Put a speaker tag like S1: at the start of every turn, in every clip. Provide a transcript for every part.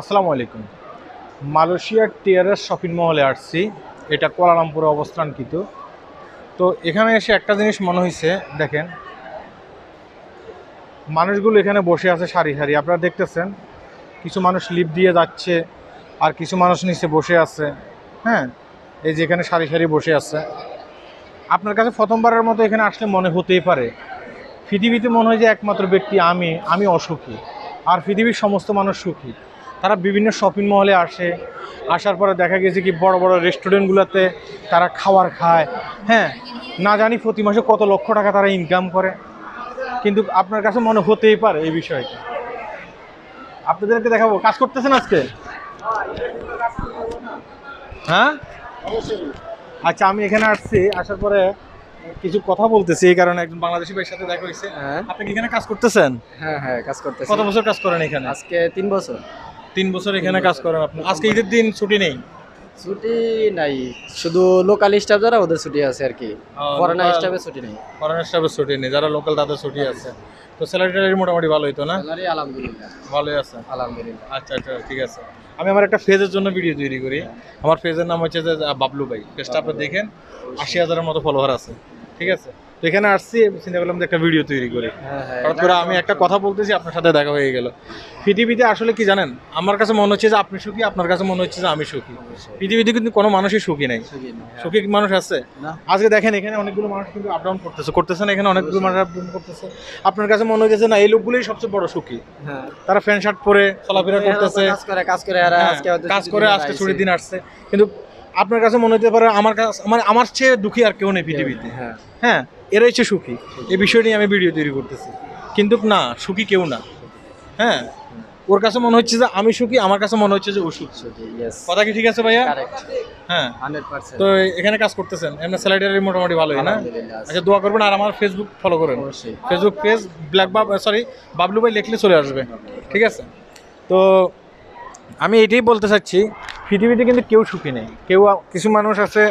S1: আসসালামু আলাইকুম। মালয়েশিয়ার টিআরএস শপিং মলে আসছি। এটা কুয়ালালামপুরে অবস্থানকৃত। তো এখানে এসে একটা জিনিস মনে হয়েছে, দেখেন মানুষগুলো এখানে বসে আছে সারি সারি, আপনারা দেখতেছেন। কিছু মানুষ লিফট দিয়ে যাচ্ছে আর কিছু মানুষ নিচে বসে আছে। হ্যাঁ, এই যে এখানে সারি সারি বসে আছে। আপনার কাছে প্রথমবারের মতো এখানে আসলে মনে হতেই পারে পৃথিবীতে মনে হয় যে একমাত্র ব্যক্তি আমি অসুখী, আর পৃথিবীর সমস্ত মানুষ সুখী। তারা বিভিন্ন শপিং মলে আসে, আসার পরে দেখা গেছে কি বড় বড় রেস্টুরেন্টগুলোতে তারা খাবার খায়। হ্যাঁ, না জানি প্রতি মাসে কত লক্ষ টাকা তারা ইনকাম করে। কিন্তু আপনার কাছে মনে হতেই পারে এই বিষয়টা। আপনাদেরকে দেখাবো, কাজ করতেছেন আজকে? হ্যাঁ, আচ্ছা, আমি এখানে আসছি, আসার পরে কিছু কথা বলতেছি, এই কারণে একজন বাংলাদেশি ভাইয়ের সাথে দেখা হয়েছে। আপনি কি এখানে কাজ করতেছেন?
S2: হ্যাঁ হ্যাঁ, কাজ করতেছি।
S1: কত বছর কাজ করেন এখানে?
S2: আজকে 3 বছর।
S1: 3 বছর এখানে কাজ করেন আপনি। আজকে ঈদের দিন ছুটি নেই?
S2: ছুটি নাই, শুধু লোকাল স্টাফ যারা ওদের ছুটি আছে আর কি। ফরেনার স্টাফের ছুটি নেই।
S1: ফরেনার স্টাফের ছুটি নেই, যারা লোকাল তাদের ছুটি আছে। তো স্যালারি মোটামুটি ভালোই তো না?
S2: স্যালারি আলহামদুলিল্লাহ
S1: ভালোই আছে,
S2: আলহামদুলিল্লাহ।
S1: আচ্ছা আচ্ছা, ঠিক আছে। আমি আমার একটা ফেজের জন্য ভিডিও তৈরি করি। আমার ফেজের নাম হচ্ছে যে বাবলু ভাই। পেজটা আপনি দেখেন, 80,000-এর মতো ফলোয়ার আছে। ঠিক আছে, তো এখানে আসছি, চিন্তা করলাম যে একটা ভিডিও তৈরি করি। হঠাৎ করে আমি একটা কথা বলতেছি, আপনার সাথে দেখা হয়ে গেল। পৃথিবীতে আসলে কি জানেন, আমার কাছে মনে হচ্ছে যে আপনি সুখী, আপনার কাছে মনে হচ্ছে যে আমি সুখী। পৃথিবীতে কিন্তু কোনো মানুষই সুখী নেই। সুখী মানুষ আছে? আজকে দেখেন এখানে অনেকগুলো মানুষ কিন্তু আপ ডাউন করতেছে না, এখানে অনেকগুলো মানুষ আপ ডাউন করতেছে। আপনার কাছে মনে হচ্ছে না এই লোকগুলোই সবচেয়ে বড় সুখী। তারা প্যান্ট শার্ট পরে চলাফেরা করতেছে, কাজ করে আজকে ছুটির দিন আসছে। কিন্তু আপনার কাছে মনে হতে পারে আমার চেয়ে দুঃখী আর কেউ নেই পৃথিবীতে। হ্যাঁ, এরাই হচ্ছে সুখী। এই বিষয় নিয়ে আমি ভিডিও তৈরি করতেছি। কিন্তু না, সুখী কেউ না। হ্যাঁ, ওর কাছে মনে হচ্ছে যে আমি সুখী, আমার কাছে মনে হচ্ছে যে ও সুখী। কথা কি ঠিক আছে ভাইয়া? হ্যাঁ,
S2: 100%।
S1: তো এখানে কাজ করতেছেন, এমনি স্যালারি মোটামুটি ভালোই না? আচ্ছা, দোয়া করবেন আর আমার ফেসবুক ফলো করেন। ফেসবুক পেজ বাবলু ভাই লিখলে চলে আসবে। ঠিক আছে, তো আমি এটাই বলতে চাচ্ছি, পৃথিবীতে কিন্তু কেউ সুখী নেই। কিছু মানুষ আছে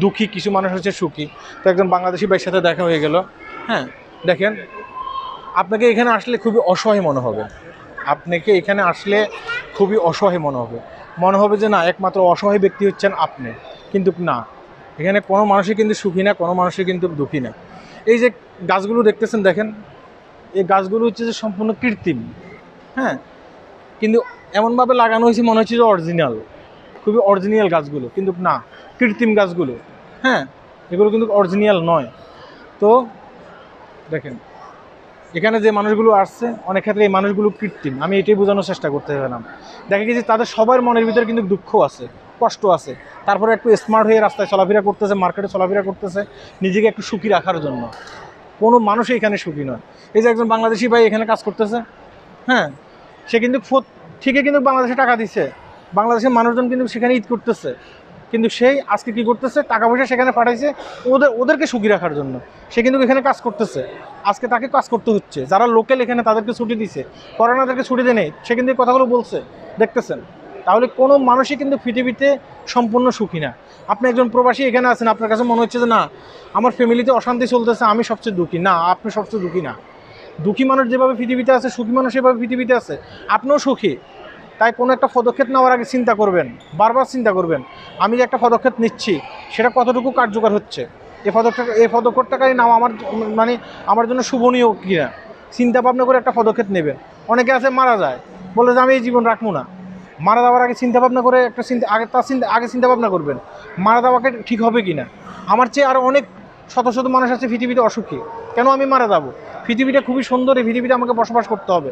S1: দুঃখী, কিছু মানুষ হচ্ছে সুখী। তো একজন বাংলাদেশি ভাইয়ের সাথে দেখা হয়ে গেল। হ্যাঁ, দেখেন, আপনাকে এখানে আসলে খুবই অসহায় মনে হবে। আপনাকে এখানে আসলে খুবই অসহায় মনে হবে যে না, একমাত্র অসহায় ব্যক্তি হচ্ছেন আপনি। কিন্তু না, এখানে কোনো মানুষই কিন্তু সুখী না, কোনো মানুষই কিন্তু দুঃখী না। এই যে গাছগুলো দেখতেছেন, দেখেন এই গাছগুলো হচ্ছে যে সম্পূর্ণ কৃত্রিম। হ্যাঁ, কিন্তু এমনভাবে লাগানো হয়েছে মনে হচ্ছে যে অরিজিনাল, খুবই অরিজিনাল গাছগুলো, কিন্তু না, কৃত্রিম গাছগুলো। হ্যাঁ, এগুলো কিন্তু অরিজিনাল নয়। তো দেখেন এখানে যে মানুষগুলো আসছে, অনেক ক্ষেত্রে এই মানুষগুলো কৃত্রিম। আমি এটাই বোঝানোর চেষ্টা করতে পেলাম। দেখা গেছে তাদের সবার মনের ভিতরে কিন্তু দুঃখ আছে, কষ্ট আছে। তারপরে একটু স্মার্ট হয়ে রাস্তায় চলাফেরা করতেছে, মার্কেটে চলাফেরা করতেছে নিজেকে একটু সুখী রাখার জন্য। কোনো মানুষই এখানে সুখী নয়। এই যে একজন বাংলাদেশি ভাই এখানে কাজ করতেছে, হ্যাঁ, সে কিন্তু ঠিকই কিন্তু বাংলাদেশে টাকা দিচ্ছে, বাংলাদেশের মানুষজন কিন্তু সেখানে ঈদ করতেছে। কিন্তু সেই আজকে কী করতেছে, টাকা পয়সা সেখানে পাঠাইছে ওদেরকে সুখী রাখার জন্য। সে কিন্তু এখানে কাজ করতেছে, আজকে তাকে কাজ করতে হচ্ছে। যারা লোকাল এখানে তাদেরকে ছুটি দিছে, করোনাদেরকে ছুটি দেয় নেই, সে কিন্তু এই কথাগুলো বলছে, দেখতেছেন। তাহলে কোনো মানুষই কিন্তু পৃথিবীতে সম্পূর্ণ সুখী না। আপনি একজন প্রবাসী এখানে আছেন, আপনার কাছে মনে হচ্ছে যে না, আমার ফ্যামিলিতে অশান্তি চলতেছে, আমি সবচেয়ে দুঃখী। না, আপনি সবচেয়ে দুঃখী না। দুঃখী মানুষ যেভাবে পৃথিবীতে আছে, সুখী মানুষ সেভাবে পৃথিবীতে আছে। আপনিও সুখী। তাই কোনো একটা পদক্ষেপ নেওয়ার আগে চিন্তা করবেন, বারবার চিন্তা করবেন, আমি যে একটা পদক্ষেপ নিচ্ছি সেটা কতটুকু কার্যকর হচ্ছে, এই পদক্ষেপটাই নাও আমার জন্য শুভনীয় কিনা, চিন্তা ভাবনা করে একটা পদক্ষেপ নেবেন। অনেকে আছে মারা যায়, বলে যে আমি এই জীবন রাখবো না। মারা যাওয়ার আগে চিন্তা ভাবনা করে আগে চিন্তা ভাবনা করবেন মারা যাওয়াকে ঠিক হবে কি না। আমার চেয়ে আরও অনেক শত শত মানুষ আছে পৃথিবীতে অসুখী, কেন আমি মারা যাবো? পৃথিবীটা খুবই সুন্দর, এই পৃথিবীতে আমাকে বসবাস করতে হবে।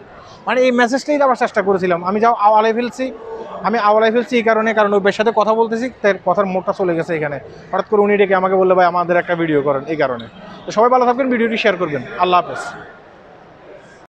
S1: এই মেসেজটাই দেওয়ার চেষ্টা করেছিলাম। আমি আওয়ালাই ফেলছি এই কারণ ওই সাথে কথা বলতেছি, তার কথার মোড়টা চলে গেছে এখানে। হঠাৎ করে উনি ডেকে আমাকে বললে ভাই আমাদের একটা ভিডিও করেন, এই কারণে। তো সবাই ভালো থাকবেন, ভিডিওটি শেয়ার করবেন। আল্লাহ হাফেজ।